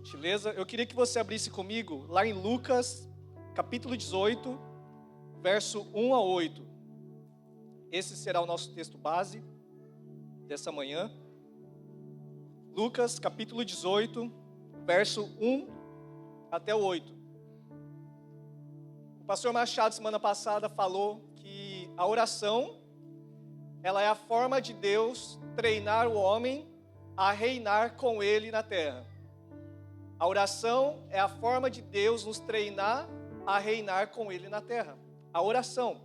Gentileza? Eu queria que você abrisse comigo lá em Lucas, capítulo 18, verso 1 a 8. Esse será o nosso texto base dessa manhã. Lucas, capítulo 18, verso 1 até o 8. O pastor Machado, semana passada, falou que a oração, ela é a forma de Deus treinar o homem a reinar com Ele na terra. A oração é a forma de Deus nos treinar a reinar com Ele na terra. A oração.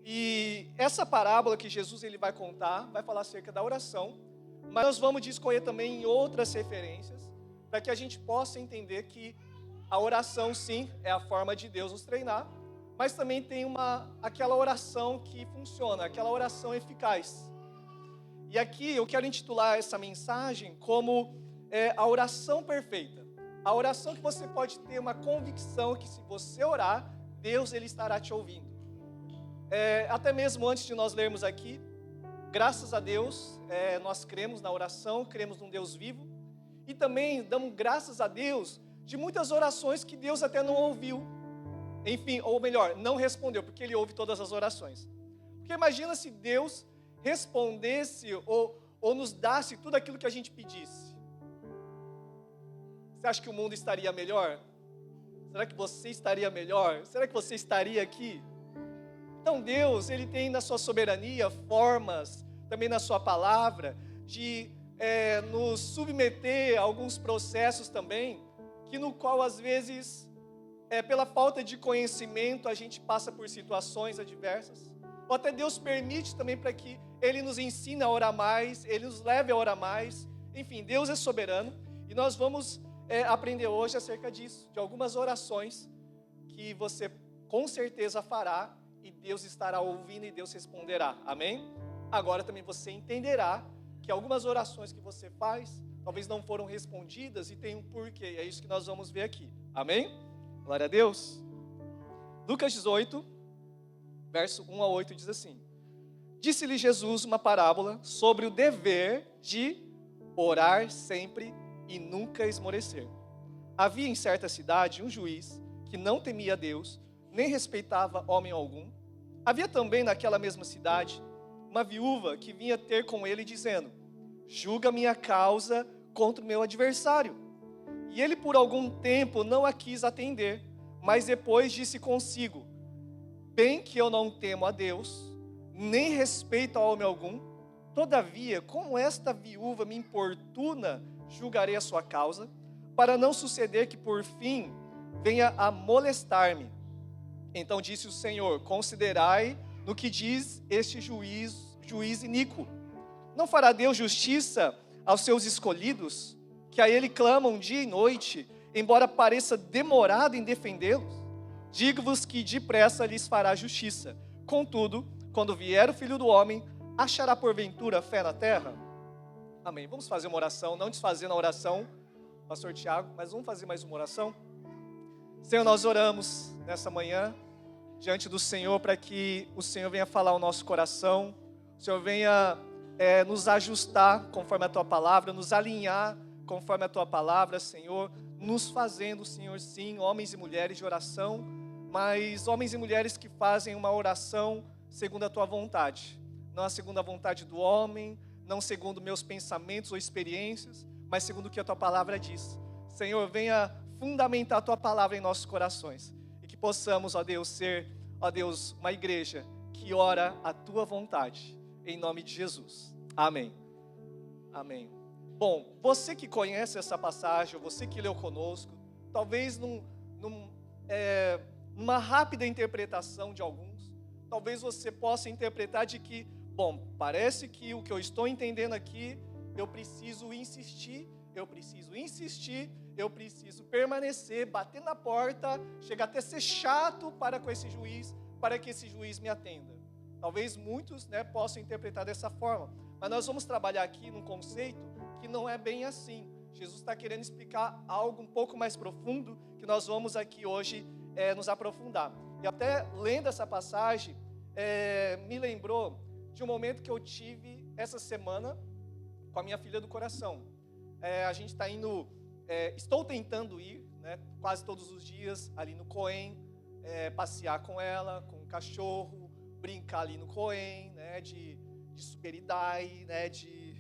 E essa parábola que Jesus ele vai contar, vai falar acerca da oração, mas nós vamos discorrer também em outras referências, para que a gente possa entender que a oração, sim, é a forma de Deus nos treinar, mas também tem aquela oração que funciona, aquela oração eficaz. E aqui eu quero intitular essa mensagem como a oração perfeita. A oração que você pode ter uma convicção que se você orar, Deus ele estará te ouvindo. Até mesmo antes de nós lermos aqui, graças a Deus, nós cremos na oração, cremos num Deus vivo. E também damos graças a Deus de muitas orações que Deus até não ouviu. Enfim, ou melhor, não respondeu, porque Ele ouve todas as orações. Porque imagina se Deus respondesse ou nos desse tudo aquilo que a gente pedisse. Você acha que o mundo estaria melhor? Será que você estaria melhor? Será que você estaria aqui? Então Deus, Ele tem na sua soberania formas, também na sua palavra, de nos submeter a alguns processos também, que no qual às vezes, pela falta de conhecimento, a gente passa por situações adversas. Ou até Deus permite também para que Ele nos ensine a orar mais, Ele nos leve a orar mais. Enfim, Deus é soberano e nós vamos aprender hoje acerca disso, de algumas orações que você com certeza fará e Deus estará ouvindo e Deus responderá, amém? Agora também você entenderá que algumas orações que você faz, talvez não foram respondidas e tem um porquê, é isso que nós vamos ver aqui, amém? Glória a Deus. Lucas 18, verso 1 a 8 diz assim: Disse-lhe Jesus uma parábola sobre o dever de orar sempre e nunca esmorecer. Havia em certa cidade um juiz que não temia Deus, nem respeitava homem algum. Havia também naquela mesma cidade uma viúva que vinha ter com ele dizendo: julga minha causa contra o meu adversário. E ele por algum tempo não a quis atender, mas depois disse consigo: bem que eu não temo a Deus, nem respeito a homem algum, todavia, como esta viúva me importuna, julgarei a sua causa, para não suceder que por fim venha a molestar-me. Então disse o Senhor: considerai no que diz este juiz iníquo. Não fará Deus justiça aos seus escolhidos, que a Ele clamam dia e noite, embora pareça demorado em defendê-los? Digo-vos que depressa lhes fará justiça. Contudo, quando vier o Filho do Homem, achará porventura fé na terra? Amém. Vamos fazer uma oração, não desfazendo a oração, pastor Tiago, mas vamos fazer mais uma oração? Senhor, nós oramos nessa manhã diante do Senhor para que o Senhor venha falar ao nosso coração, o Senhor venha nos ajustar conforme a Tua palavra, nos alinhar conforme a Tua palavra, Senhor, nos fazendo, Senhor, sim, homens e mulheres de oração, mas homens e mulheres que fazem uma oração segundo a Tua vontade, não a segundo a vontade do homem, não segundo meus pensamentos ou experiências, mas segundo o que a Tua palavra diz. Senhor, venha fundamentar a Tua palavra em nossos corações e que possamos, ó Deus, ser, ó Deus, uma igreja que ora a Tua vontade, em nome de Jesus. Amém. Amém. Bom, você que conhece essa passagem, você que leu conosco, talvez numa rápida interpretação de alguns, talvez você possa interpretar de que, bom, parece que o que eu estou entendendo aqui, eu preciso insistir, eu preciso permanecer, bater na porta, chegar até ser chato para com esse juiz, para que esse juiz me atenda. Talvez muitos possam interpretar dessa forma, mas nós vamos trabalhar aqui num conceito que não é bem assim. Jesus está querendo explicar algo um pouco mais profundo, que nós vamos aqui hoje nos aprofundar. E até lendo essa passagem, me lembrou de um momento que eu tive essa semana com a minha filha do coração. A gente está indo estou tentando ir, né, quase todos os dias ali no Coen, passear com ela, com o cachorro, brincar ali no Coen, né, de superidai, né, de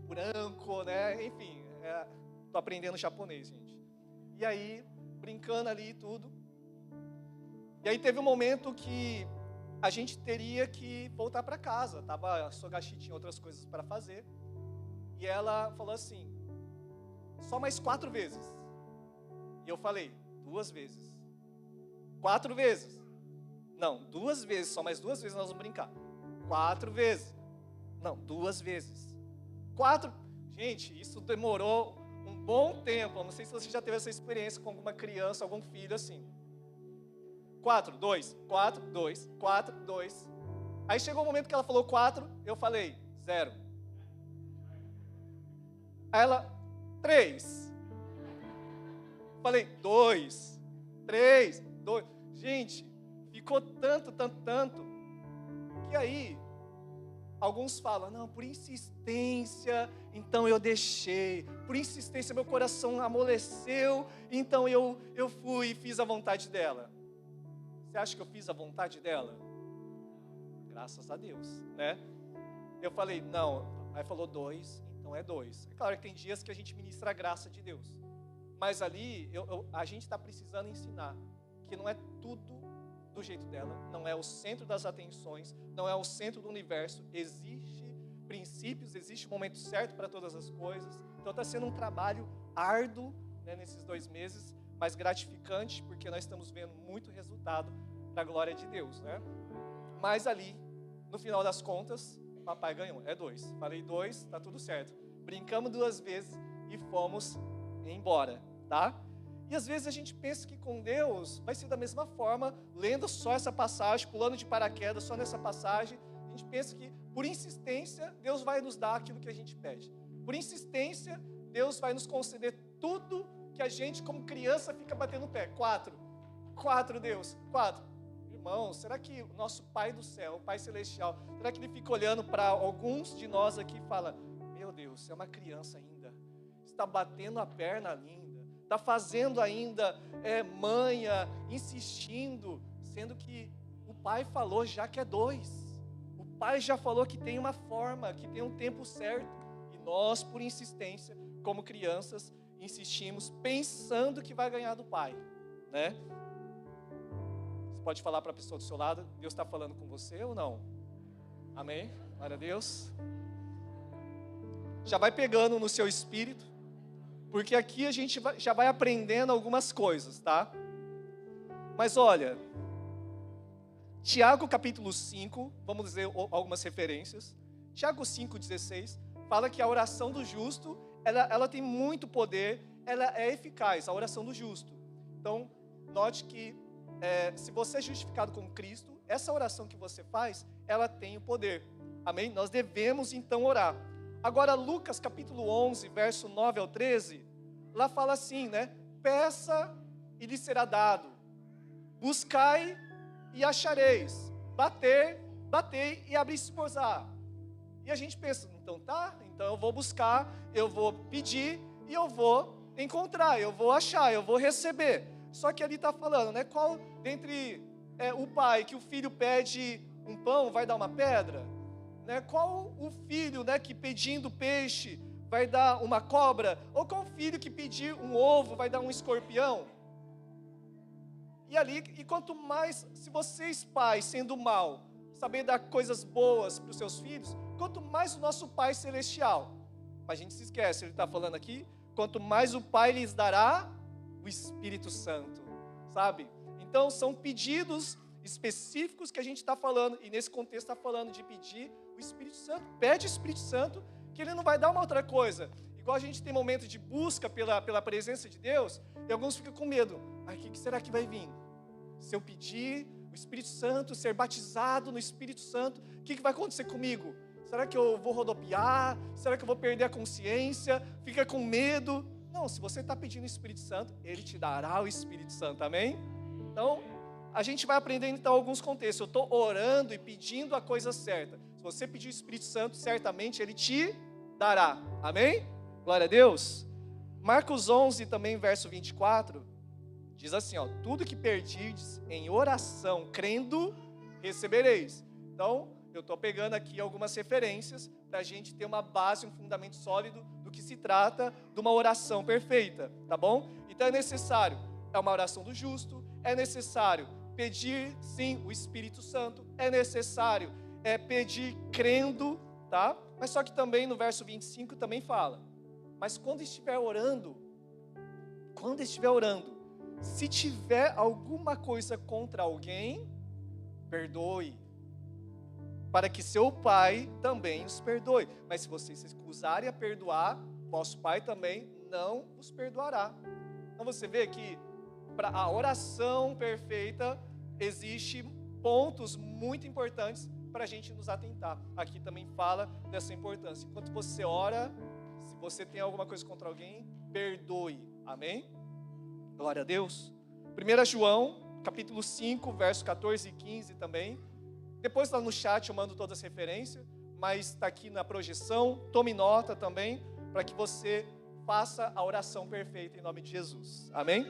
buranco, né, enfim, tô aprendendo japonês, gente. E aí, brincando ali e tudo. E aí teve um momento que a gente teria que voltar para casa. A Sogashi tinha outras coisas para fazer. E ela falou assim, só mais 4 vezes. E eu falei, 2 vezes. 4 vezes. Não, 2 vezes, só mais 2 vezes nós vamos brincar. 4 vezes. Não, 2 vezes. 4. Gente, isso demorou um bom tempo. Eu não sei se você já teve essa experiência com alguma criança, algum filho assim. 4, 2, 4, 2, 4, 2. Aí chegou o momento que ela falou 4, eu falei 0. Aí ela, 3. Falei 2, 3, 2. Gente, ficou tanto, que aí alguns falam, não, por insistência, então eu deixei. Por insistência meu coração amoleceu, então eu fui e fiz a vontade dela. Você acha que eu fiz a vontade dela? Graças a Deus, né? Eu falei, não. Aí falou 2, então é 2. É claro que tem dias que a gente ministra a graça de Deus. Mas ali, a gente está precisando ensinar que não é tudo do jeito dela, não é o centro das atenções, não é o centro do universo. Existe princípios, existe um momento certo para todas as coisas. Então está sendo um trabalho árduo, né, nesses 2 meses, mas gratificante, porque nós estamos vendo muito resultado para a glória de Deus, né? Mas ali, no final das contas, papai ganhou, é 2. Falei 2, tá tudo certo. Brincamos 2 vezes e fomos embora, tá? E às vezes a gente pensa que com Deus vai ser da mesma forma, lendo só essa passagem, pulando de paraquedas só nessa passagem, a gente pensa que por insistência Deus vai nos dar aquilo que a gente pede. Por insistência, Deus vai nos conceder tudo que a gente, como criança, fica batendo o pé. 4, Deus, 4. Irmão, será que o nosso Pai do céu, o Pai celestial, será que Ele fica olhando para alguns de nós aqui e fala, meu Deus, você é uma criança ainda, está batendo a perna ainda, está fazendo ainda manha, insistindo, sendo que o Pai falou já que é 2. O Pai já falou que tem uma forma, que tem um tempo certo. E nós, por insistência, como crianças, insistimos pensando que vai ganhar do Pai, né? Você pode falar para a pessoa do seu lado, Deus está falando com você ou não? Amém? Glória a Deus. Já vai pegando no seu espírito, porque aqui a gente já vai aprendendo algumas coisas, tá? Mas olha, Tiago capítulo 5, vamos dizer algumas referências. Tiago 5,16 fala que a oração do justo ela tem muito poder, ela é eficaz, a oração do justo. Então, note que se você é justificado com Cristo, essa oração que você faz, ela tem o poder. Amém? Nós devemos então orar. Agora, Lucas capítulo 11, verso 9 ao 13, lá fala assim, né? Peça e lhe será dado. Buscai e achareis. Batei e abri-se-vos-á. E a gente pensa, então tá, então eu vou buscar, eu vou pedir e eu vou encontrar, eu vou achar, eu vou receber. Só que ali está falando, né? Qual dentre o pai que o filho pede um pão vai dar uma pedra? Né? Qual o filho, né, que pedindo peixe vai dar uma cobra? Ou qual o filho que pedir um ovo vai dar um escorpião? E quanto mais, se vocês pais, sendo mal, saber dar coisas boas para os seus filhos, quanto mais o nosso Pai Celestial. Mas a gente se esquece, ele está falando aqui, quanto mais o Pai lhes dará o Espírito Santo, sabe? Então são pedidos específicos que a gente está falando, e nesse contexto está falando de pedir o Espírito Santo. Pede o Espírito Santo, que Ele não vai dar uma outra coisa. Igual a gente tem momentos de busca pela presença de Deus, e alguns ficam com medo. O que será que vai vir? Se eu pedir o Espírito Santo, ser batizado no Espírito Santo, o que vai acontecer comigo? Será que eu vou rodopiar? Será que eu vou perder a consciência? Fica com medo? Não, se você está pedindo o Espírito Santo, Ele te dará o Espírito Santo, amém? Então, a gente vai aprendendo então alguns contextos. Eu estou orando e pedindo a coisa certa. Se você pedir o Espírito Santo, certamente Ele te dará, amém? Glória a Deus. Marcos 11, também verso 24, diz assim, ó, tudo que perdirdes em oração, crendo, recebereis. Então, eu estou pegando aqui algumas referências para a gente ter uma base, um fundamento sólido do que se trata de uma oração perfeita, tá bom? Então é necessário, é uma oração do justo, é necessário pedir, sim, o Espírito Santo, é necessário pedir crendo, tá? Mas só que também no verso 25 também fala, mas quando estiver orando, se tiver alguma coisa contra alguém, perdoe, para que seu Pai também os perdoe. Mas se vocês se recusarem a perdoar, vosso Pai também não os perdoará. Então você vê que para a oração perfeita, existe pontos muito importantes para a gente nos atentar. Aqui também fala dessa importância. Enquanto você ora, se você tem alguma coisa contra alguém, perdoe. Amém? Glória a Deus. 1 João, capítulo 5, verso 14 e 15 também. Depois lá no chat eu mando todas as referências, mas está aqui na projeção. Tome nota também, para que você faça a oração perfeita em nome de Jesus. Amém?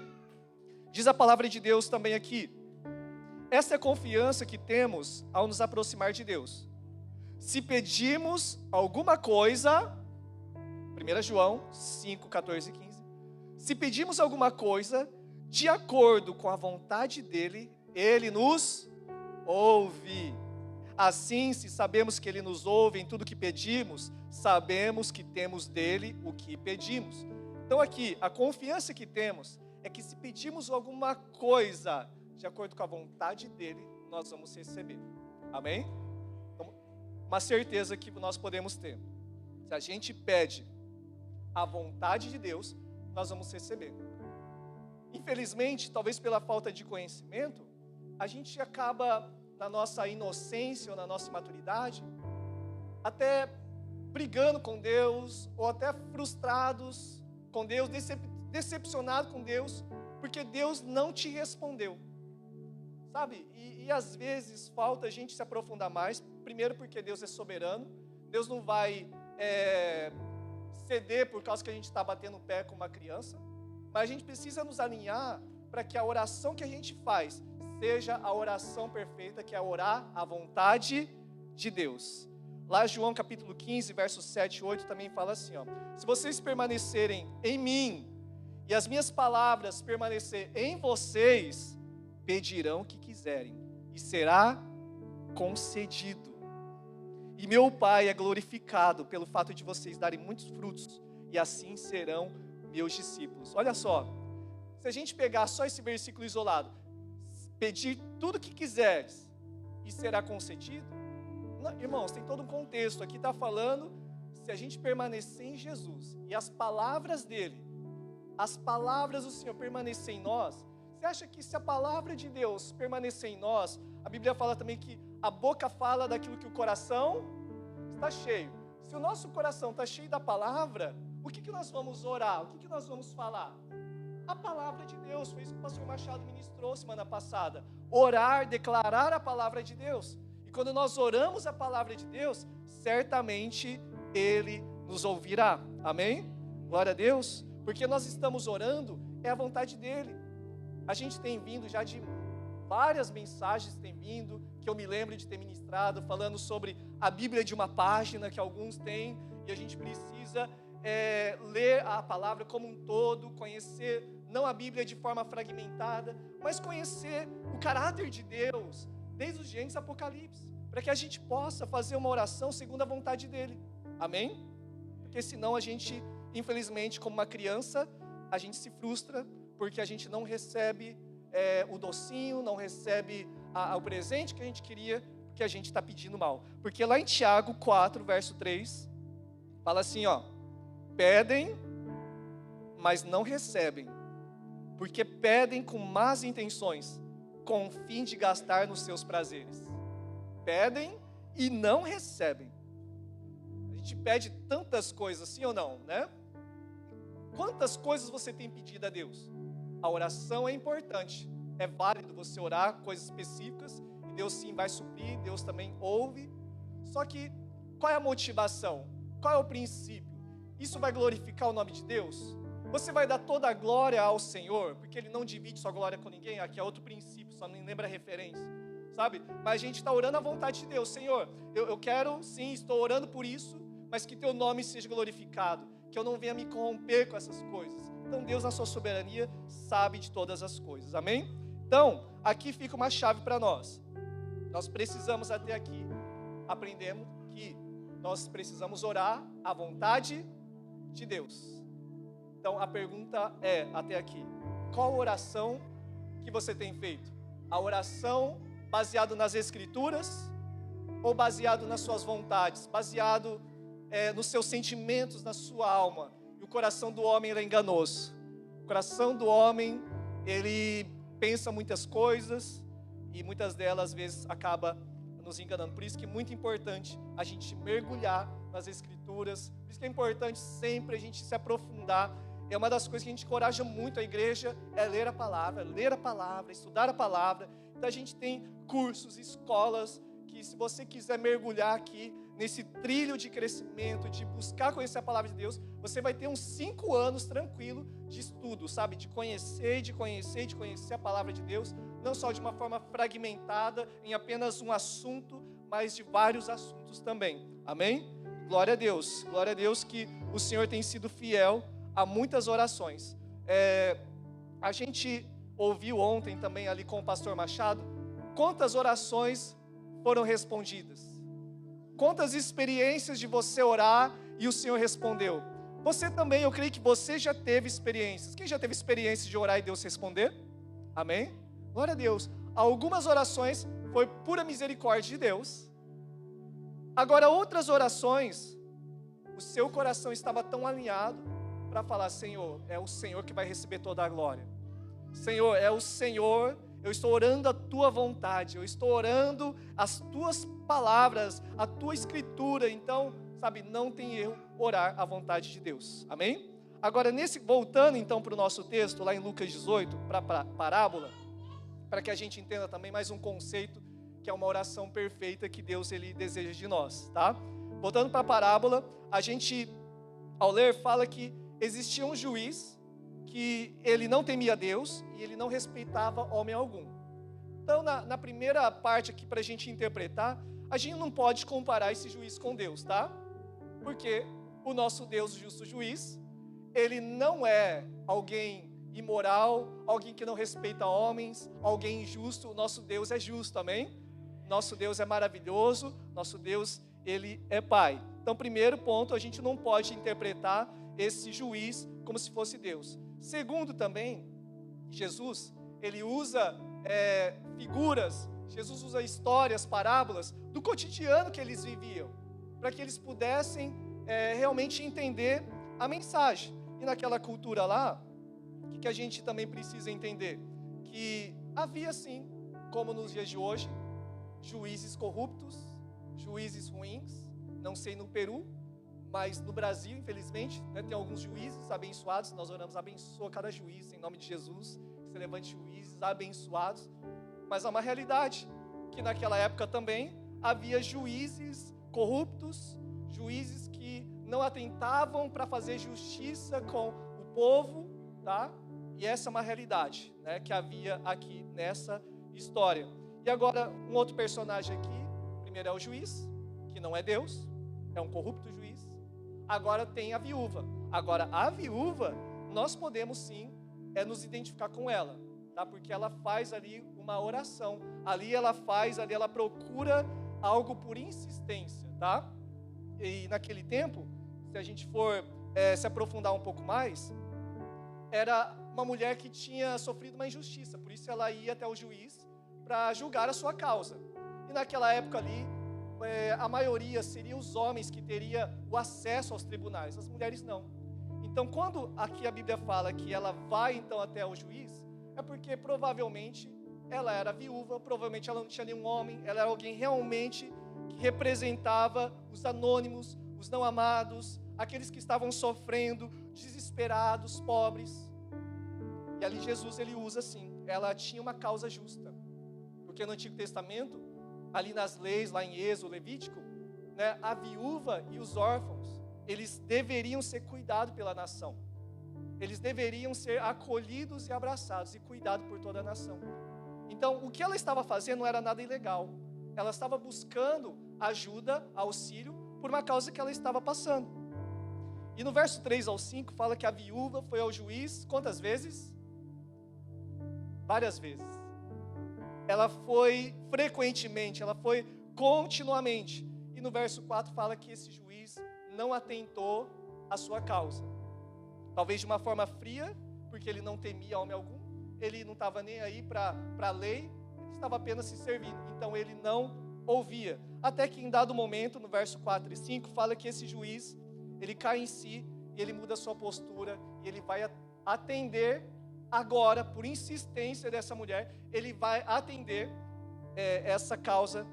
Diz a palavra de Deus também aqui. Essa é a confiança que temos ao nos aproximar de Deus. Se pedirmos alguma coisa, 1 João 5, 14 e 15. Se pedirmos alguma coisa, de acordo com a vontade dEle, Ele nos ouve. Assim, se sabemos que Ele nos ouve em tudo que pedimos, sabemos que temos dEle o que pedimos. Então aqui, a confiança que temos é que se pedirmos alguma coisa de acordo com a vontade dEle, nós vamos receber. Amém? Então, uma certeza que nós podemos ter. Se a gente pede a vontade de Deus, nós vamos receber. Infelizmente, talvez pela falta de conhecimento, a gente acaba, na nossa inocência ou na nossa imaturidade, até brigando com Deus, ou até frustrados com Deus, decepcionado com Deus, porque Deus não te respondeu. Sabe? E às vezes falta a gente se aprofundar mais, primeiro porque Deus é soberano, Deus não vai ceder por causa que a gente está batendo o pé com uma criança, mas a gente precisa nos alinhar para que a oração que a gente faz seja a oração perfeita, que é orar à vontade de Deus. Lá João capítulo 15, versos 7 e 8 também fala assim, ó, se vocês permanecerem em mim e as minhas palavras permanecerem em vocês, pedirão o que quiserem e será concedido. E meu Pai é glorificado pelo fato de vocês darem muitos frutos e assim serão meus discípulos. Olha só, se a gente pegar só esse versículo isolado, pedir tudo o que quiseres e será concedido, não, irmãos, tem todo um contexto. Aqui está falando, se a gente permanecer em Jesus e as palavras dele, as palavras do Senhor permanecerem em nós, você acha que se a palavra de Deus permanecer em nós, a Bíblia fala também que a boca fala daquilo que o coração está cheio. Se o nosso coração está cheio da palavra, o que nós vamos orar? O que nós vamos falar? A palavra de Deus, foi isso que o pastor Machado ministrou semana passada. Orar, declarar a palavra de Deus. E quando nós oramos a palavra de Deus, certamente Ele nos ouvirá. Amém? Glória a Deus. Porque nós estamos orando, é a vontade dEle. A gente tem vindo já de várias mensagens, tem vindo, que eu me lembro de ter ministrado, falando sobre a Bíblia de uma página, que alguns têm, e a gente precisa ler a palavra como um todo, conhecer, não a Bíblia de forma fragmentada, mas conhecer o caráter de Deus, desde os Gênesis e Apocalipse, para que a gente possa fazer uma oração segundo a vontade dEle. Amém? Porque senão a gente, infelizmente, como uma criança, a gente se frustra, porque a gente não recebe o docinho, não recebe o presente que a gente queria, porque a gente está pedindo mal. Porque lá em Tiago 4, verso 3, fala assim, ó, pedem, mas não recebem, porque pedem com más intenções, com o fim de gastar nos seus prazeres. Pedem e não recebem. A gente pede tantas coisas, sim ou não, né? Quantas coisas você tem pedido a Deus? A oração é importante, é válido você orar coisas específicas, e Deus sim vai suprir, Deus também ouve. Só que, qual é a motivação? Qual é o princípio? Isso vai glorificar o nome de Deus? Você vai dar toda a glória ao Senhor, porque Ele não divide sua glória com ninguém. Aqui é outro princípio, só não lembra a referência, sabe? Mas a gente está orando à vontade de Deus. Senhor, eu quero, sim, estou orando por isso, mas que Teu nome seja glorificado, que eu não venha me corromper com essas coisas. Então Deus, na sua soberania, sabe de todas as coisas, amém? Então, aqui fica uma chave para nós. Nós precisamos até aqui, aprendemos que nós precisamos orar à vontade de Deus. Então a pergunta é, até aqui, qual oração que você tem feito? A oração baseada nas Escrituras ou baseado nas suas vontades? Baseado nos seus sentimentos, na sua alma? E o coração do homem é enganoso. O coração do homem, ele pensa muitas coisas e muitas delas às vezes acaba nos enganando. Por isso que é muito importante a gente mergulhar nas Escrituras. Por isso que é importante sempre a gente se aprofundar. É uma das coisas que a gente encoraja muito a igreja, é ler a palavra, estudar a palavra. Então a gente tem cursos, escolas, que se você quiser mergulhar aqui nesse trilho de crescimento, de buscar conhecer a palavra de Deus, você vai ter uns 5 anos tranquilo de estudo, sabe? De conhecer a palavra de Deus, não só de uma forma fragmentada, em apenas um assunto, mas de vários assuntos também. Amém? Glória a Deus que o Senhor tem sido fiel a muitas orações. A gente ouviu ontem também ali com o pastor Machado, quantas orações foram respondidas. Quantas experiências de você orar e o Senhor respondeu. Você também, eu creio que você já teve experiências. Quem já teve experiência de orar e Deus responder? Amém? Glória a Deus. Algumas orações foi pura misericórdia de Deus. Agora outras orações, o seu coração estava tão alinhado para falar, Senhor, é o Senhor que vai receber toda a glória. Senhor, é o Senhor, eu estou orando a Tua vontade, eu estou orando as Tuas palavras, a Tua Escritura. Então, sabe, não tem erro orar à vontade de Deus. Amém? Agora, voltando então para o nosso texto, lá em Lucas 18, para a parábola, para que a gente entenda também mais um conceito, que é uma oração perfeita que Deus ele deseja de nós, tá? Voltando para a parábola, a gente, ao ler, fala que existia um juiz que ele não temia Deus e ele não respeitava homem algum. Então, na primeira parte aqui, para a gente interpretar, a gente não pode comparar esse juiz com Deus, tá? Porque o nosso Deus, o justo juiz, ele não é alguém imoral, alguém que não respeita homens, alguém injusto. O nosso Deus é justo, amém? Nosso Deus é maravilhoso, nosso Deus, ele é Pai. Então, primeiro ponto, a gente não pode interpretar esse juiz como se fosse Deus. Segundo também, Jesus, ele usa figuras, Jesus usa histórias, parábolas do cotidiano que eles viviam, para que eles pudessem realmente entender a mensagem. E naquela cultura lá, o que a gente também precisa entender? Que havia sim, como nos dias de hoje, juízes corruptos, juízes ruins, não sei no Peru, mas no Brasil, infelizmente, tem alguns juízes abençoados. Nós oramos, abençoa cada juiz, em nome de Jesus, que se levante juízes abençoados. Mas há uma realidade, que naquela época também havia juízes corruptos, juízes que não atentavam para fazer justiça com o povo, tá? E essa é uma realidade, né, que havia aqui nessa história. E agora, um outro personagem aqui, primeiro é o juiz, que não é Deus, é um corrupto juiz. Agora tem a viúva. Agora, a viúva, nós podemos sim nos identificar com ela, tá? Porque ela faz ali uma oração. Ali ela procura algo por insistência, tá? E naquele tempo, se a gente for se aprofundar um pouco mais, era uma mulher que tinha sofrido uma injustiça. Por isso ela ia até o juiz para julgar a sua causa. E naquela época ali, a maioria seriam os homens que teriam o acesso aos tribunais, as mulheres não. Então, quando aqui a Bíblia fala que ela vai então até o juiz, é porque provavelmente ela era viúva, provavelmente ela não tinha nenhum homem, ela era alguém realmente que representava os anônimos, os não amados, aqueles que estavam sofrendo, desesperados, pobres. E ali Jesus ele usa assim, ela tinha uma causa justa, porque no Antigo Testamento, ali nas leis, lá em Êxodo, Levítico, né, a viúva e os órfãos, eles deveriam ser cuidados pela nação. eles deveriam ser acolhidos e abraçados e cuidados por toda a nação. Então, o que ela estava fazendo não era nada ilegal. Ela estava buscando ajuda, auxílio, por uma causa que ela estava passando. E no verso 3 ao 5 fala que a viúva foi ao juiz, quantas vezes? Várias vezes. Ela foi frequentemente, ela foi continuamente. E no verso 4 fala que esse juiz não atentou à sua causa. Talvez de uma forma fria, porque ele não temia homem algum, ele não estava nem aí para a lei, ele estava apenas se servindo. Então ele não ouvia. Até que em dado momento, no verso 4 e 5, fala que esse juiz, ele cai em si, e ele muda a sua postura, e ele vai atender agora, por insistência dessa mulher, ele vai atender essa causa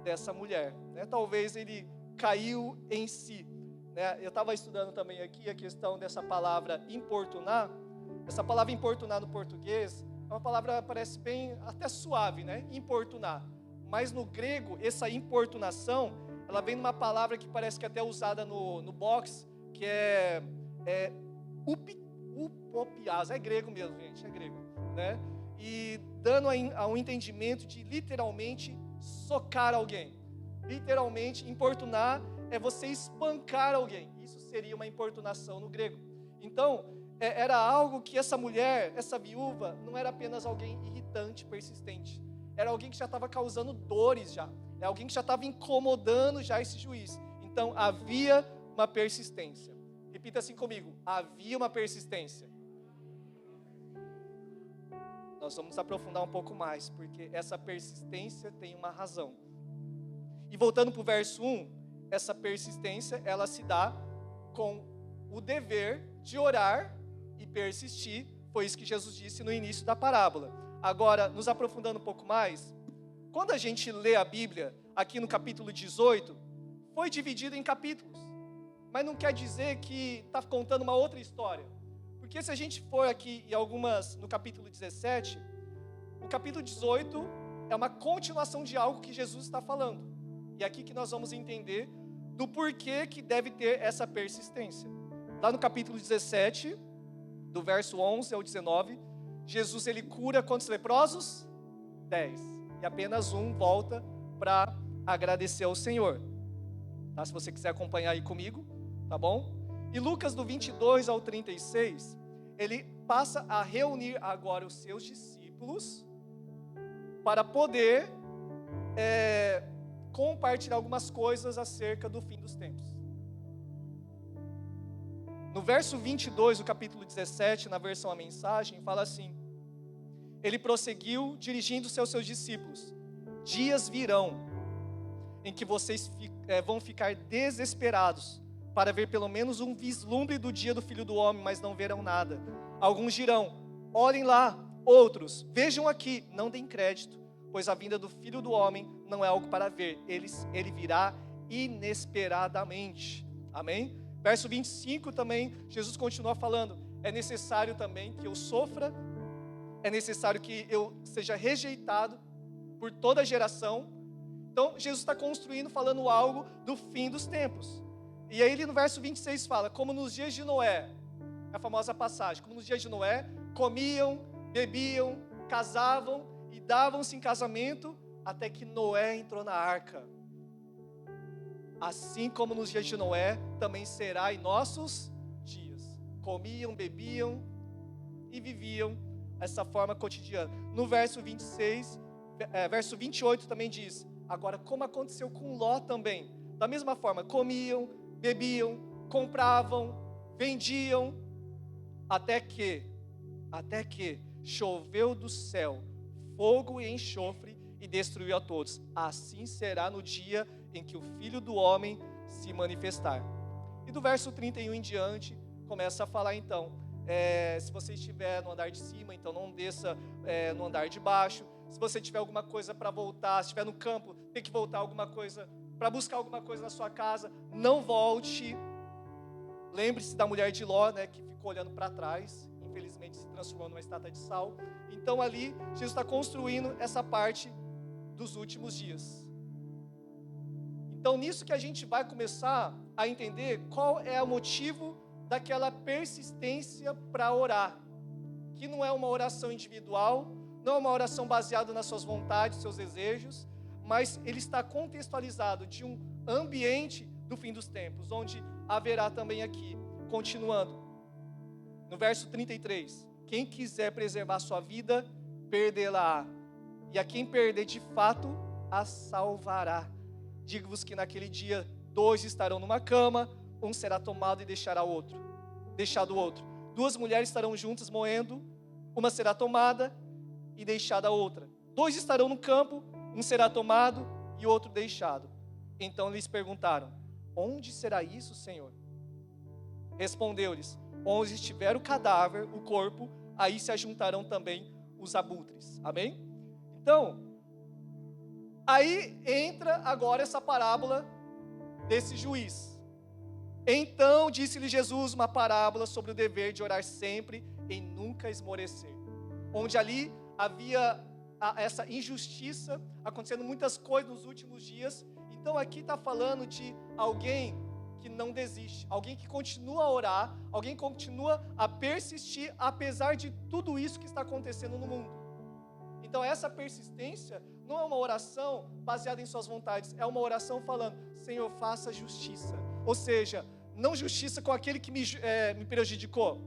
dessa mulher. Né? Talvez ele caiu em si. Né? Eu estava estudando também aqui a questão dessa palavra importunar. Essa palavra importunar no português é uma palavra, parece bem, até suave, né? Importunar. Mas no grego, essa importunação, ela vem de uma palavra que parece que até é usada no boxe, que é upopias, é grego mesmo, gente, é grego, né? E dando a um entendimento de literalmente socar alguém. Literalmente, importunar é você espancar alguém. Isso seria uma importunação no grego. Então, era algo que essa mulher, essa viúva, não era apenas alguém irritante, persistente. Era alguém que já estava causando dores já. É alguém que já estava incomodando já esse juiz. Então, havia uma persistência. Repita assim comigo. Havia uma persistência. Nós vamos aprofundar um pouco mais, porque essa persistência tem uma razão. E voltando para o verso 1, essa persistência, ela se dá com o dever de orar e persistir. Foi isso que Jesus disse no início da parábola. Agora, nos aprofundando um pouco mais, quando a gente lê a Bíblia, aqui no capítulo 18, foi dividido em capítulos. Mas não quer dizer que está contando uma outra história. Porque se a gente for aqui em algumas, no capítulo 17, o capítulo 18 é uma continuação de algo que Jesus está falando. E é aqui que nós vamos entender do porquê que deve ter essa persistência. Lá no capítulo 17, do verso 11 ao 19, Jesus ele cura quantos leprosos? 10. E apenas um volta para agradecer ao Senhor. Tá? Se você quiser acompanhar aí comigo, tá bom? E Lucas do 22 ao 36, ele passa a reunir agora os seus discípulos para poder compartilhar algumas coisas acerca do fim dos tempos. No verso 22 do capítulo 17, na versão A Mensagem, fala assim: ele prosseguiu dirigindo-se aos seus discípulos: dias virão em que vocês vão ficar desesperados para ver pelo menos um vislumbre do dia do Filho do Homem, mas não verão nada. Alguns dirão: olhem lá. Outros: vejam aqui. Não deem crédito, pois a vinda do Filho do Homem não é algo para ver. Ele virá inesperadamente. Amém? Verso 25 também, Jesus continua falando: é necessário também que eu sofra, é necessário que eu seja rejeitado por toda a geração. Então, Jesus está construindo, falando algo do fim dos tempos. E aí ele no verso 26 fala: como nos dias de Noé, a famosa passagem, como nos dias de Noé, comiam, bebiam, casavam e davam-se em casamento, até que Noé entrou na arca. Assim como nos dias de Noé, também será em nossos dias. Comiam, bebiam e viviam essa forma cotidiana. No verso 26, verso 28 também diz: agora, como aconteceu com Ló também, da mesma forma, comiam, bebiam, compravam, vendiam, até que choveu do céu fogo e enxofre e destruiu a todos. Assim será no dia em que o Filho do Homem se manifestar. E do verso 31 em diante, começa a falar então, se você estiver no andar de cima, então não desça no andar de baixo. Se você tiver alguma coisa para voltar, se estiver no campo, tem que voltar alguma coisa, para buscar alguma coisa na sua casa, não volte. Lembre-se da mulher de Ló, né, que ficou olhando para trás, infelizmente se transformou numa estátua de sal. Então ali, Jesus está construindo essa parte dos últimos dias. Então nisso que a gente vai começar a entender qual é o motivo daquela persistência para orar, que não é uma oração individual, não é uma oração baseada nas suas vontades, seus desejos, mas ele está contextualizado de um ambiente do fim dos tempos, onde haverá também aqui, continuando, no verso 33, quem quiser preservar sua vida, perdê-la-á, e a quem perder de fato, a salvará. Digo-vos que naquele dia 2 estarão numa cama, um será tomado e deixado o outro. 2 mulheres estarão juntas moendo, uma será tomada e deixada a outra. 2 estarão no campo, um será tomado e outro deixado. Então lhes perguntaram: onde será isso, Senhor? Respondeu-lhes: onde estiver o cadáver, o corpo, aí se ajuntarão também os abutres. Amém? Então, aí entra agora essa parábola desse juiz. Então disse-lhe Jesus uma parábola sobre o dever de orar sempre e nunca esmorecer. Onde ali havia essa injustiça, acontecendo muitas coisas nos últimos dias. Então aqui está falando de alguém que não desiste, alguém que continua a orar, alguém que continua a persistir, apesar de tudo isso que está acontecendo no mundo. Então essa persistência não é uma oração baseada em suas vontades, é uma oração falando: Senhor, faça justiça. Ou seja, não justiça com aquele que me prejudicou.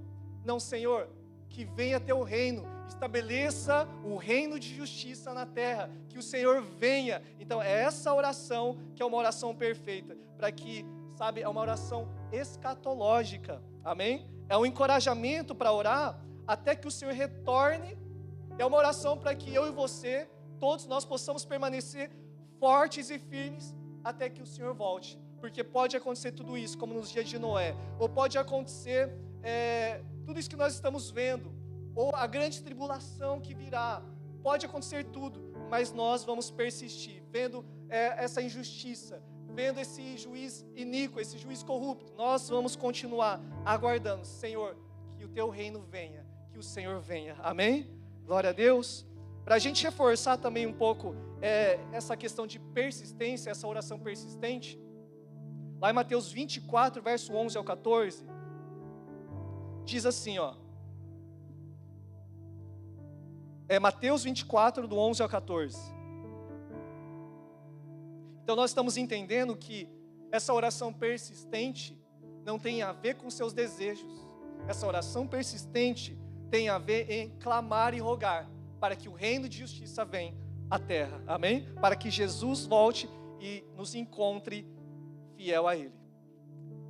Não, Senhor, que venha teu reino, estabeleça o reino de justiça na terra, que o Senhor venha. Então é essa oração que é uma oração perfeita, para que, sabe, é uma oração escatológica, amém? É um encorajamento para orar até que o Senhor retorne. É uma oração para que eu e você, todos nós possamos permanecer fortes e firmes até que o Senhor volte, porque pode acontecer tudo isso, como nos dias de Noé, ou pode acontecer tudo isso que nós estamos vendo, ou a grande tribulação que virá, pode acontecer tudo, mas nós vamos persistir, vendo essa injustiça, vendo esse juiz iníquo, esse juiz corrupto, nós vamos continuar aguardando: Senhor, que o teu reino venha, que o Senhor venha, amém? Glória a Deus. Para a gente reforçar também um pouco essa questão de persistência, essa oração persistente, lá em Mateus 24, verso 11 ao 14, diz assim, ó. Mateus 24, do 11 ao 14. Então nós estamos entendendo que essa oração persistente não tem a ver com seus desejos. Essa oração persistente tem a ver em clamar e rogar para que o reino de justiça venha à terra, amém? Para que Jesus volte e nos encontre fiel a Ele.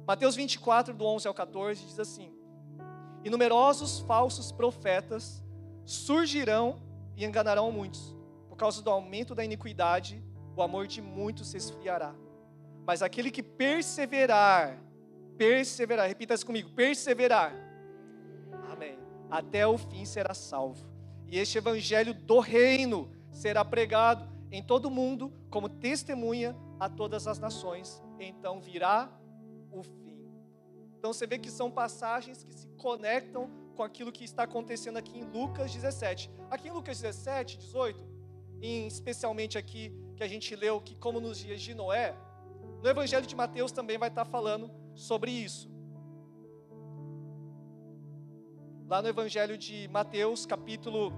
Mateus 24, do 11 ao 14, diz assim: e numerosos falsos profetas surgirão e enganarão muitos. Por causa do aumento da iniquidade, o amor de muitos se esfriará. Mas aquele que perseverar, repita isso comigo: perseverar, amém, até o fim será salvo. E este evangelho do reino será pregado em todo o mundo como testemunha a todas as nações. Então virá o fim. Então você vê que são passagens que se conectam com aquilo que está acontecendo aqui em Lucas 17. Aqui em Lucas 17, 18, especialmente aqui que a gente leu que como nos dias de Noé, no evangelho de Mateus também vai estar falando sobre isso. Lá no evangelho de Mateus, capítulo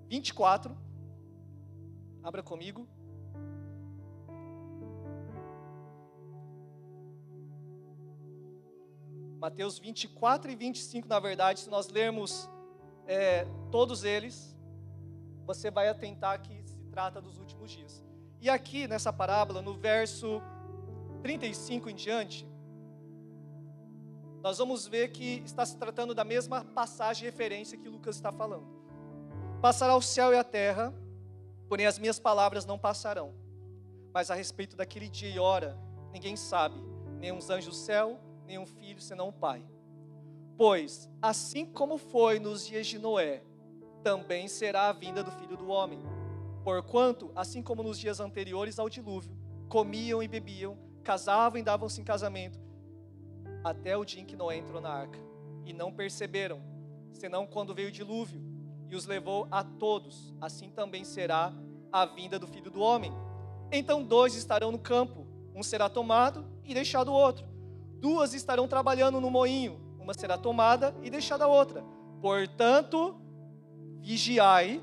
24, abra comigo. Mateus 24 e 25, na verdade, se nós lermos todos eles, você vai atentar que se trata dos últimos dias. E aqui nessa parábola, no verso 35 em diante, nós vamos ver que está se tratando da mesma passagem de referência que Lucas está falando. Passará o céu e a terra, porém as minhas palavras não passarão. Mas a respeito daquele dia e hora, ninguém sabe, nem os anjos do céu, nem um filho, senão o Pai. Pois, assim como foi nos dias de Noé, também será a vinda do Filho do Homem. Porquanto, assim como nos dias anteriores ao dilúvio, comiam e bebiam, casavam e davam-se em casamento, até o dia em que Noé entrou na arca. E não perceberam, senão quando veio o dilúvio, e os levou a todos. Assim também será a vinda do Filho do Homem. Então 2 estarão no campo, um será tomado e deixado o outro. duas estarão trabalhando no moinho, uma será tomada e deixada a outra. Portanto, vigiai,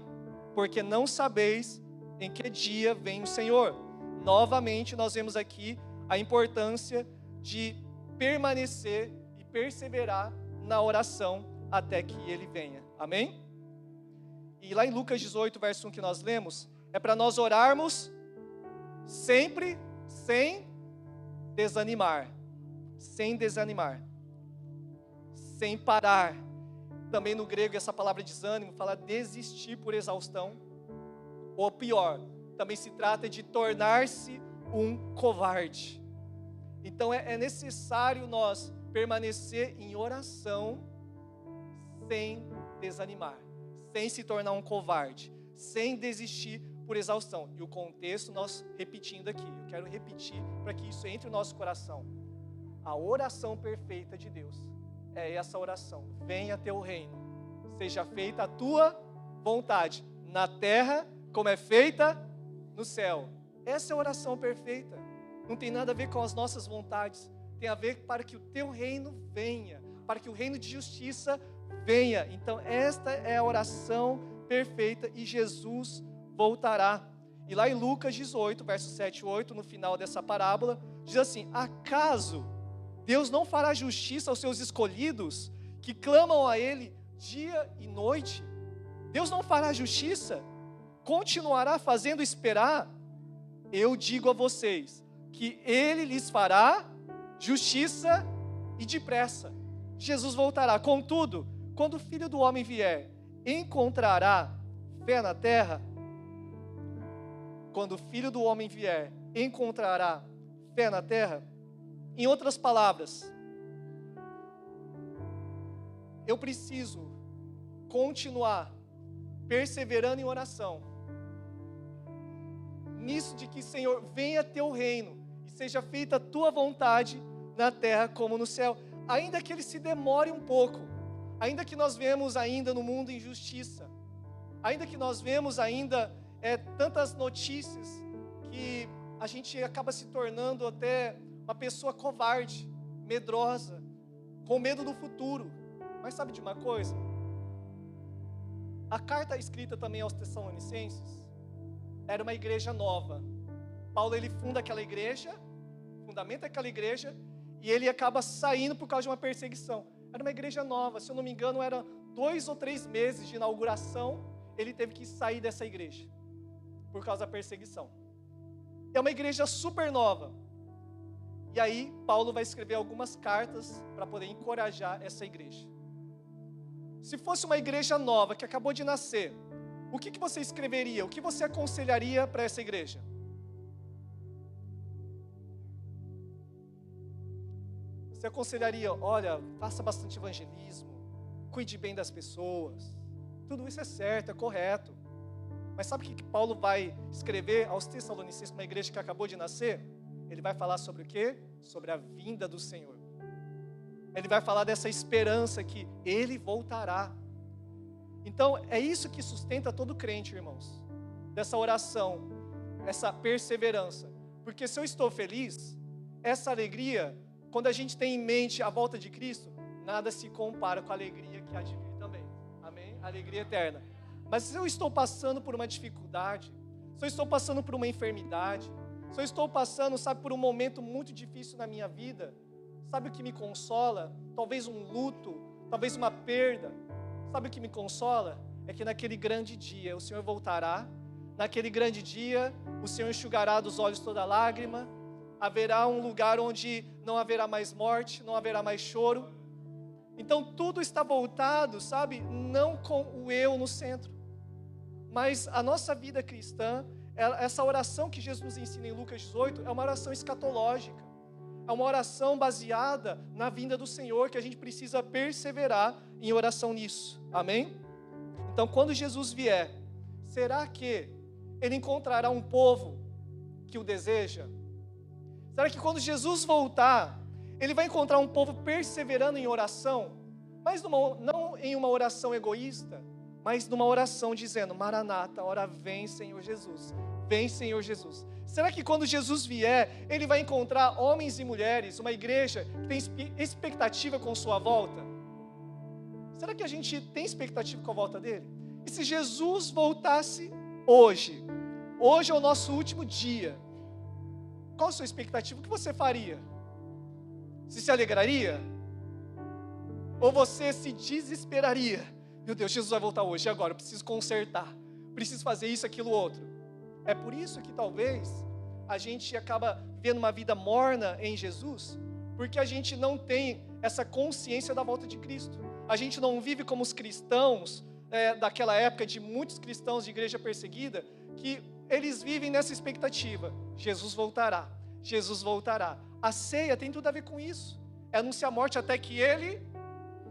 porque não sabeis em que dia vem o Senhor. Novamente, nós vemos aqui a importância de permanecer e perseverar na oração até que Ele venha. Amém? E lá em Lucas 18, verso 1 que nós lemos, é para nós orarmos sempre sem desanimar. Sem desanimar. Sem parar. Também no grego essa palavra desânimo fala desistir por exaustão. Ou pior, também se trata de tornar-se um covarde. Então é necessário nós permanecer em oração sem desanimar, sem se tornar um covarde, sem desistir por exaustão. E o contexto nós repetindo aqui, eu quero repetir para que isso entre no nosso coração. A oração perfeita de Deus é essa oração: venha teu reino, seja feita a tua vontade, na terra como é feita no céu. Essa é a oração perfeita. Não tem nada a ver com as nossas vontades, tem a ver para que o teu reino venha, para que o reino de justiça venha. Então esta é a oração perfeita e Jesus voltará. E lá em Lucas 18, versos 7 e 8, no final dessa parábola, diz assim: acaso Deus não fará justiça aos seus escolhidos, que clamam a Ele dia e noite? Deus não fará justiça? Continuará fazendo esperar? Eu digo a vocês, que Ele lhes fará justiça e depressa. Jesus voltará. Contudo, quando o Filho do Homem vier, encontrará fé na terra? Quando o Filho do Homem vier, encontrará fé na terra? Em outras palavras, eu preciso continuar perseverando em oração, nisso de que, Senhor, venha teu reino e seja feita a tua vontade na terra como no céu, ainda que ele se demore um pouco, ainda que nós vemos ainda no mundo injustiça, ainda que nós vemos ainda tantas notícias que a gente acaba se tornando até uma pessoa covarde, medrosa, com medo do futuro. Mas sabe de uma coisa? A carta escrita também aos Tessalonicenses era uma igreja nova. Paulo, ele funda aquela igreja, fundamenta aquela igreja, e ele acaba saindo por causa de uma perseguição. Era uma igreja nova, se eu não me engano, era 2 ou 3 meses de inauguração, ele teve que sair dessa igreja, por causa da perseguição. É uma igreja super nova. E aí, Paulo vai escrever algumas cartas para poder encorajar essa igreja. Se fosse uma igreja nova, que acabou de nascer, o que você escreveria? O que você aconselharia para essa igreja? Você aconselharia, olha, faça bastante evangelismo, cuide bem das pessoas. Tudo isso é certo, é correto. Mas sabe o que Paulo vai escrever aos Tessalonicenses, uma igreja que acabou de nascer? Ele vai falar sobre o quê? Sobre a vinda do Senhor. Ele vai falar dessa esperança que Ele voltará. Então, é isso que sustenta todo crente, irmãos. Dessa oração, essa perseverança. Porque se eu estou feliz, essa alegria, quando a gente tem em mente a volta de Cristo, nada se compara com a alegria que há de vir também. Amém? Alegria eterna. Mas se eu estou passando por uma dificuldade, se eu estou passando por uma enfermidade, se eu estou passando, sabe, por um momento muito difícil na minha vida, sabe o que me consola? Talvez um luto, talvez uma perda. Sabe o que me consola? É que naquele grande dia o Senhor voltará. Naquele grande dia o Senhor enxugará dos olhos toda lágrima. Haverá um lugar onde não haverá mais morte, não haverá mais choro. Então tudo está voltado, sabe, não com o eu no centro, mas a nossa vida cristã, essa oração que Jesus ensina em Lucas 18, é uma oração escatológica, é uma oração baseada na vinda do Senhor, que a gente precisa perseverar em oração nisso, amém? Então quando Jesus vier, será que Ele encontrará um povo que o deseja? Será que quando Jesus voltar, Ele vai encontrar um povo perseverando em oração, mas não em uma oração egoísta, mas numa oração dizendo, Maranata, ora vem Senhor Jesus, Vem, Senhor Jesus. Será que quando Jesus vier, Ele vai encontrar homens e mulheres, uma igreja que tem expectativa com sua volta? Será que a gente tem expectativa com a volta dEle? E se Jesus voltasse hoje é o nosso último dia, qual a sua expectativa? O que você faria? Você se alegraria? Ou você se desesperaria? Meu Deus, Jesus vai voltar hoje, e agora? Eu preciso consertar, preciso fazer isso, aquilo, outro. É por isso que talvez a gente acaba vivendo uma vida morna em Jesus, porque a gente não tem essa consciência da volta de Cristo. A gente não vive como os cristãos daquela época, de muitos cristãos de igreja perseguida, que eles vivem nessa expectativa. Jesus voltará, Jesus voltará. A ceia tem tudo a ver com isso. É anunciar a morte até que Ele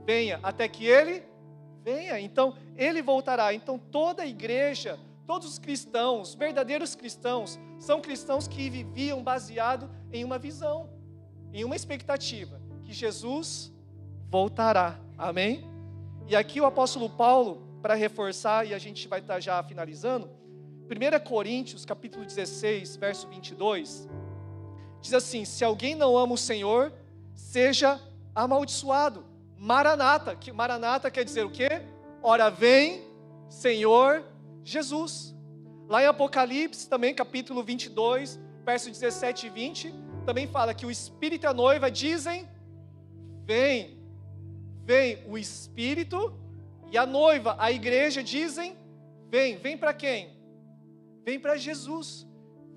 venha, até que Ele venha. Então, Ele voltará. Então, toda a igreja, todos os cristãos, verdadeiros cristãos, são cristãos que viviam baseado em uma visão, em uma expectativa, que Jesus voltará. Amém? E aqui o apóstolo Paulo, para reforçar, e a gente vai estar já finalizando, 1 Coríntios, capítulo 16, verso 22, diz assim: se alguém não ama o Senhor, seja amaldiçoado. Maranata, que Maranata quer dizer o quê? Ora vem, Senhor Jesus. Lá em Apocalipse, também capítulo 22, verso 17 e 20, também fala que o Espírito e a noiva dizem: vem. Vem o Espírito e a noiva, a igreja, dizem: vem. Vem para quem? Vem para Jesus.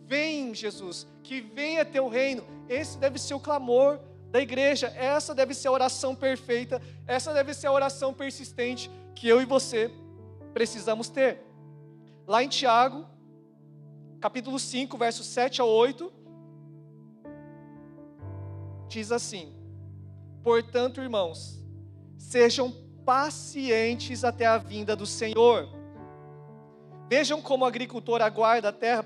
Vem, Jesus, que venha teu reino. Esse deve ser o clamor da igreja. Essa deve ser a oração perfeita. Essa deve ser a oração persistente que eu e você precisamos ter. Lá em Tiago, capítulo 5, versos 7 a 8, diz assim: portanto, irmãos, sejam pacientes até a vinda do Senhor. Vejam como o agricultor aguarda a terra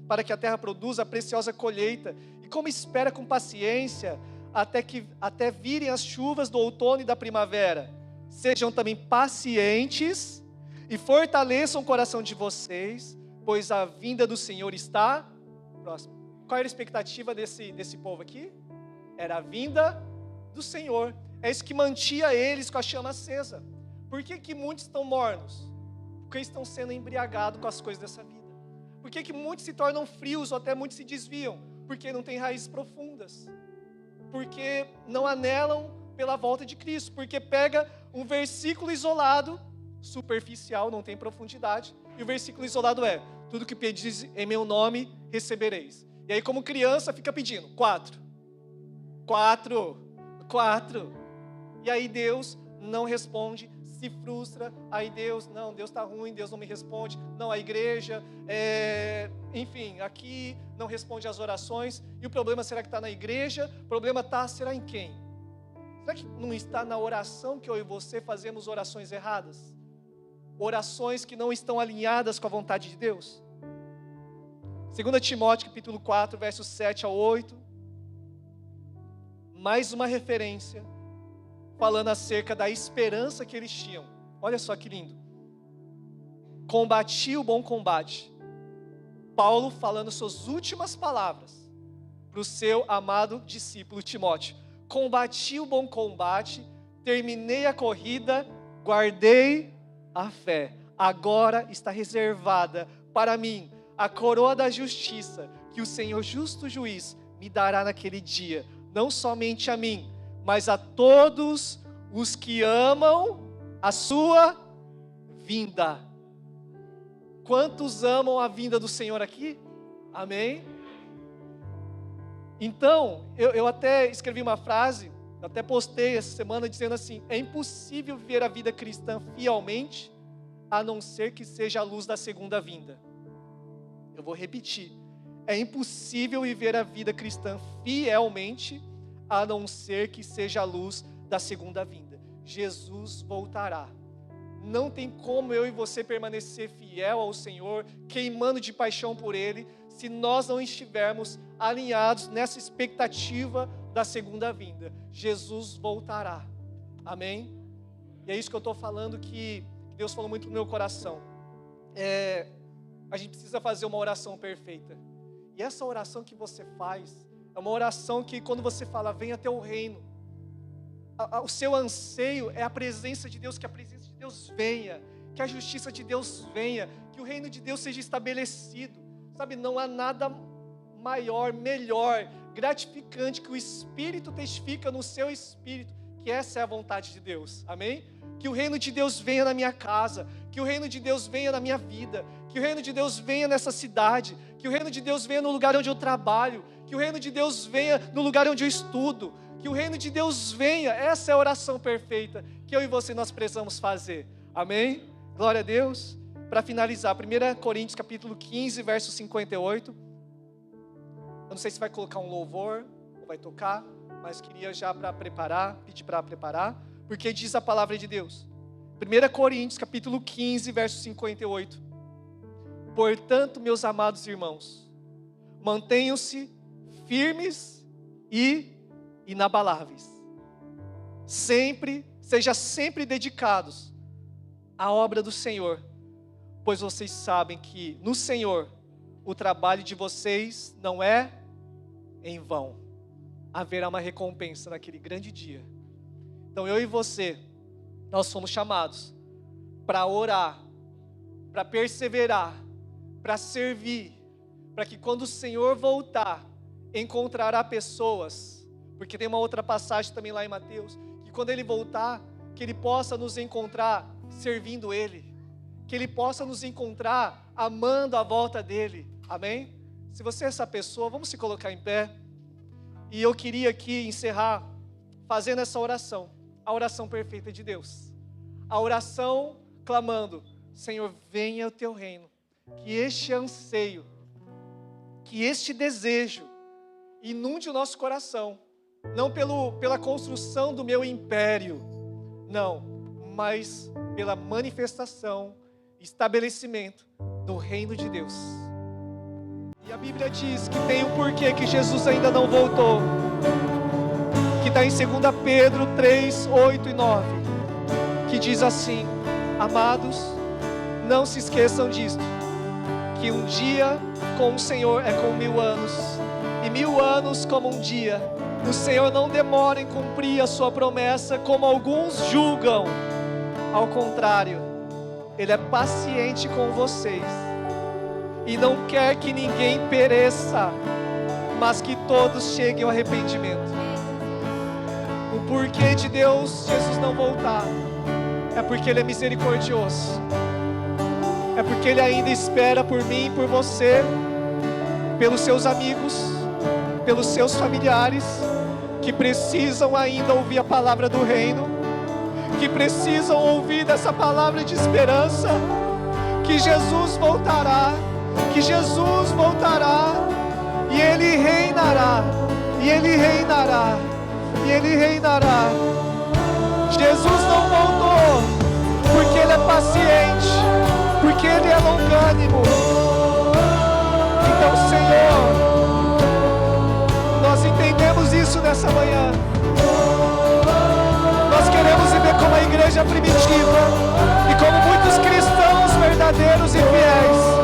para que a terra produza a preciosa colheita, e como espera com paciência até virem as chuvas do outono e da primavera. Sejam também pacientes e fortaleçam o coração de vocês, pois a vinda do Senhor está próxima. Qual era a expectativa desse povo aqui? Era a vinda do Senhor. É isso que mantinha eles com a chama acesa. Por que muitos estão mornos? Porque estão sendo embriagados com as coisas dessa vida. Por que muitos se tornam frios ou até muitos se desviam? Porque não têm raízes profundas. Porque não anelam pela volta de Cristo. Porque pega um versículo isolado, superficial, não tem profundidade. E o versículo isolado é: tudo que pedis em meu nome, recebereis. E aí, como criança, fica pedindo: 4. E aí Deus não responde, se frustra. Aí Deus está ruim, Deus não me responde. Não, a igreja, enfim, aqui não responde às orações. E o problema será que está na igreja? O problema será em quem? Será que não está na oração que eu e você fazemos orações erradas? Orações que não estão alinhadas com a vontade de Deus? 2 Timóteo capítulo 4, versos 7 a 8. Mais uma referência falando acerca da esperança que eles tinham. Olha só que lindo. Combati o bom combate. Paulo falando suas últimas palavras para o seu amado discípulo Timóteo. Combati o bom combate, terminei a corrida, guardei a fé. Agora está reservada para mim a coroa da justiça, que o Senhor justo juiz me dará naquele dia. Não somente a mim, mas a todos os que amam a sua vinda. Quantos amam a vinda do Senhor aqui? Amém? Então, eu até escrevi uma frase, até postei essa semana dizendo assim: é impossível viver a vida cristã fielmente, a não ser que seja a luz da segunda vinda. Eu vou repetir: é impossível viver a vida cristã fielmente, a não ser que seja a luz da segunda vinda. Jesus voltará. Não tem como eu e você permanecer fiel ao Senhor, queimando de paixão por Ele, se nós não estivermos alinhados nessa expectativa da segunda vinda. Jesus voltará. Amém? E é isso que eu estou falando, que Deus falou muito no meu coração. a gente precisa fazer uma oração perfeita. E essa oração que você faz, é uma oração que quando você fala, venha teu reino, o seu anseio é a presença de Deus, que a presença de Deus venha, que a justiça de Deus venha, que o reino de Deus seja estabelecido. Sabe, não há nada maior, melhor, gratificante que o Espírito testifica no seu espírito, que essa é a vontade de Deus, amém? Que o reino de Deus venha na minha casa, que o reino de Deus venha na minha vida, que o reino de Deus venha nessa cidade, que o reino de Deus venha no lugar onde eu trabalho, que o reino de Deus venha no lugar onde eu estudo, que o reino de Deus venha. Essa é a oração perfeita que eu e você nós precisamos fazer, amém? Glória a Deus. Para finalizar, 1 Coríntios capítulo 15, verso 58, eu não sei se vai colocar um louvor ou vai tocar, mas queria já pedir para preparar, porque diz a palavra de Deus, 1 Coríntios capítulo 15, verso 58, portanto, meus amados irmãos, mantenham-se firmes e inabaláveis, sejam sempre dedicados à obra do Senhor, pois vocês sabem que no Senhor o trabalho de vocês não é em vão. Haverá uma recompensa naquele grande dia. Então eu e você, nós fomos chamados para orar, para perseverar, para servir, para que quando o Senhor voltar, encontrará pessoas, porque tem uma outra passagem também lá em Mateus, que quando Ele voltar, que Ele possa nos encontrar servindo Ele, que Ele possa nos encontrar amando a volta dEle, amém? Se você é essa pessoa, vamos se colocar em pé, e eu queria aqui encerrar fazendo essa oração, a oração perfeita de Deus, a oração clamando, Senhor, venha o teu reino, que este anseio, que este desejo inunde o nosso coração, não pela construção do meu império, não, mas pela manifestação, estabelecimento do reino de Deus. E a Bíblia diz que tem um porquê que Jesus ainda não voltou, que está em 2 Pedro 3, 8 e 9, que diz assim, amados, não se esqueçam disto, que um dia com o Senhor é como 1000 anos, e 1000 anos como um dia. O Senhor não demora em cumprir a sua promessa, como alguns julgam. Ao contrário, Ele é paciente com vocês, e não quer que ninguém pereça, mas que todos cheguem ao arrependimento. O porquê de Deus, Jesus não voltar, é porque Ele é misericordioso, é porque Ele ainda espera por mim e por você, pelos seus amigos, pelos seus familiares, que precisam ainda ouvir a palavra do reino, que precisam ouvir dessa palavra de esperança, que Jesus voltará, que Jesus voltará, e Ele reinará, e Ele reinará, e Ele reinará. Jesus não voltou, porque Ele é paciente, porque Ele é longânimo. Então, Senhor, nós entendemos isso nessa manhã. Nós queremos viver como a igreja primitiva, e como muitos cristãos verdadeiros e fiéis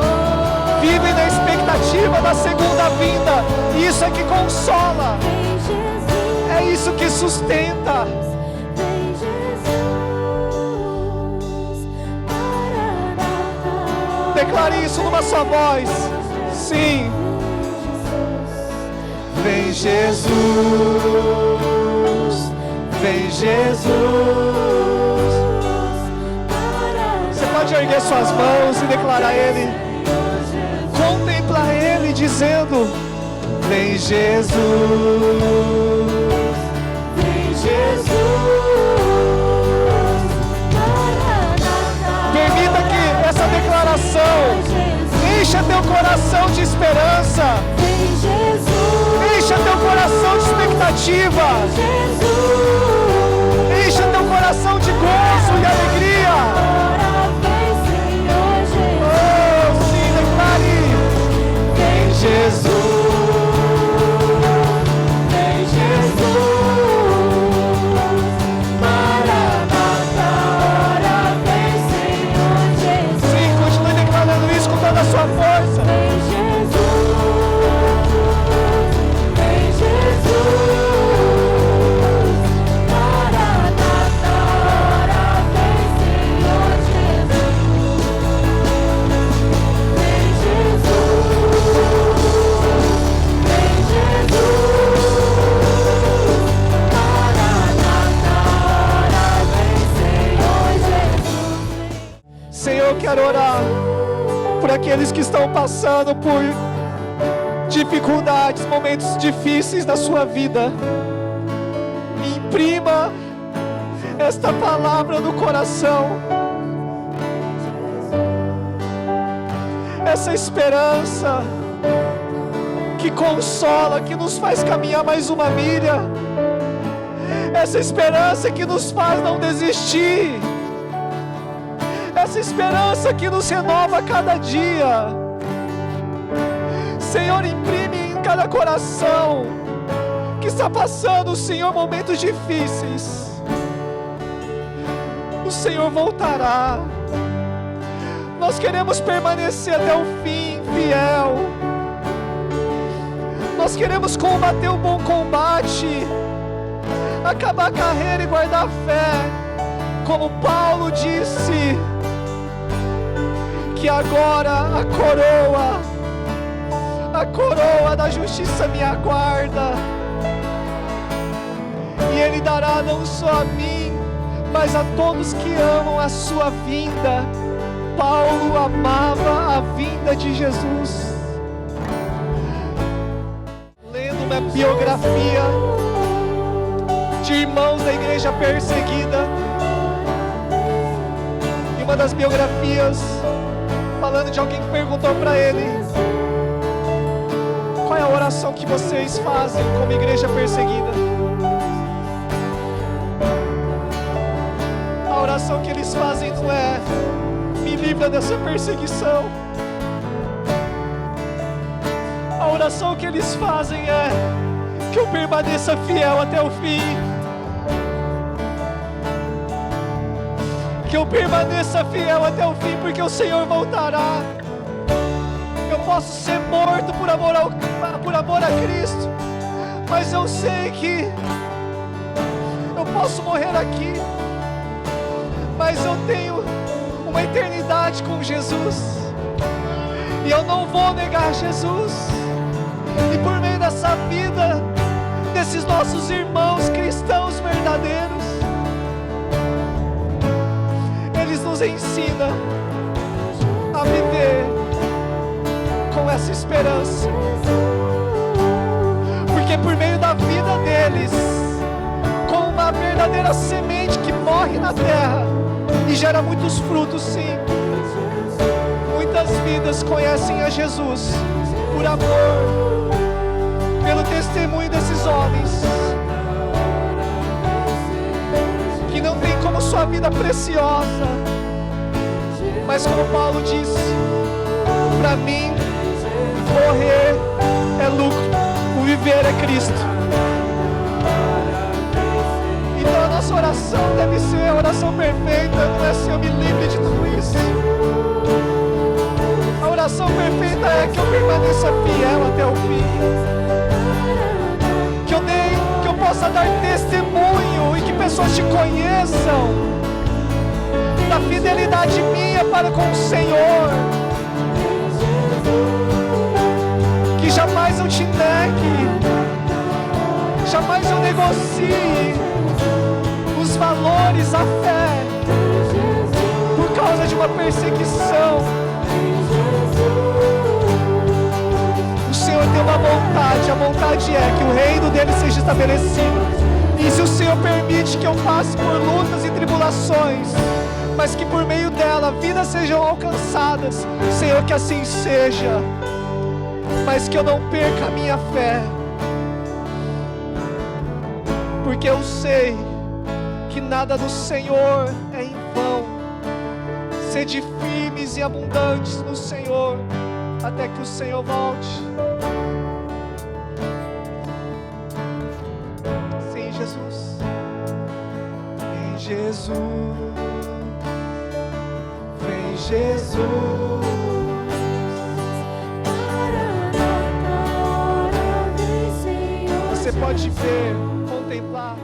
vivem na expectativa da segunda vinda. E isso é que consola, é isso que sustenta. Declare isso numa só voz. Sim. Vem Jesus, vem Jesus. Você pode erguer suas mãos e declarar a Ele. Contempla Ele dizendo, vem Jesus, vem Jesus. Permita que essa declaração encha teu coração de esperança, encha teu coração de expectativa, encha teu coração de gozo e alegria. Oh, sim, declare, vem Jesus, vem Jesus. Sim, continue declarando isso com toda a sua força. Senhor, eu quero orar por aqueles que estão passando por dificuldades, momentos difíceis na sua vida. Imprima esta palavra no coração, essa esperança que consola, que nos faz caminhar mais uma milha, essa esperança que nos faz não desistir, essa esperança que nos renova a cada dia. Senhor, imprime em cada coração que está passando, Senhor, momentos difíceis. O Senhor voltará. Nós queremos permanecer até o fim, fiel. Nós queremos combater o bom combate, acabar a carreira e guardar a fé. Como Paulo disse, que agora a coroa da justiça me aguarda. E Ele dará não só a mim, mas a todos que amam a sua vinda. Paulo amava a vinda de Jesus. Lendo uma biografia de irmãos da igreja perseguida, e uma das biografias falando de alguém que perguntou para ele: qual é a oração que vocês fazem como igreja perseguida? A oração que eles fazem não é: me livra dessa perseguição. A oração que eles fazem é: que eu permaneça fiel até o fim. Que eu permaneça fiel até o fim, porque o Senhor voltará. Eu posso ser morto por amor a Cristo, mas eu sei que eu posso morrer aqui, mas eu tenho uma eternidade com Jesus, e eu não vou negar Jesus. E por meio dessa vida, desses nossos irmãos cristãos verdadeiros, eles nos ensinam a viver com essa esperança, porque por meio da vida deles, com uma verdadeira semente que morre na terra e gera muitos frutos, sim, muitas vidas conhecem a Jesus por amor, pelo testemunho desses homens que não tem como sua vida preciosa, mas como Paulo disse: para mim morrer é lucro, o viver é Cristo. Então a nossa oração deve ser a oração perfeita, não é: Senhor, me livre de tudo isso. A oração perfeita é que eu permaneça fiel até o fim, que eu possa dar testemunho e que pessoas te conheçam da fidelidade minha para com o Senhor, que jamais eu te negue, jamais eu negocie os valores, a fé, por causa de uma perseguição. O Senhor tem uma vontade, a vontade é que o reino dele seja estabelecido. E se o Senhor permite que eu passe por lutas e tribulações, mas que por meio dela vidas sejam alcançadas, Senhor, que assim seja, mas que eu não perca a minha fé, porque eu sei que nada do Senhor é em vão. Sede firmes e abundantes no Senhor, até que o Senhor volte. Sim, Jesus. Vem, Jesus. Vem, Jesus. Você pode ver, contemplar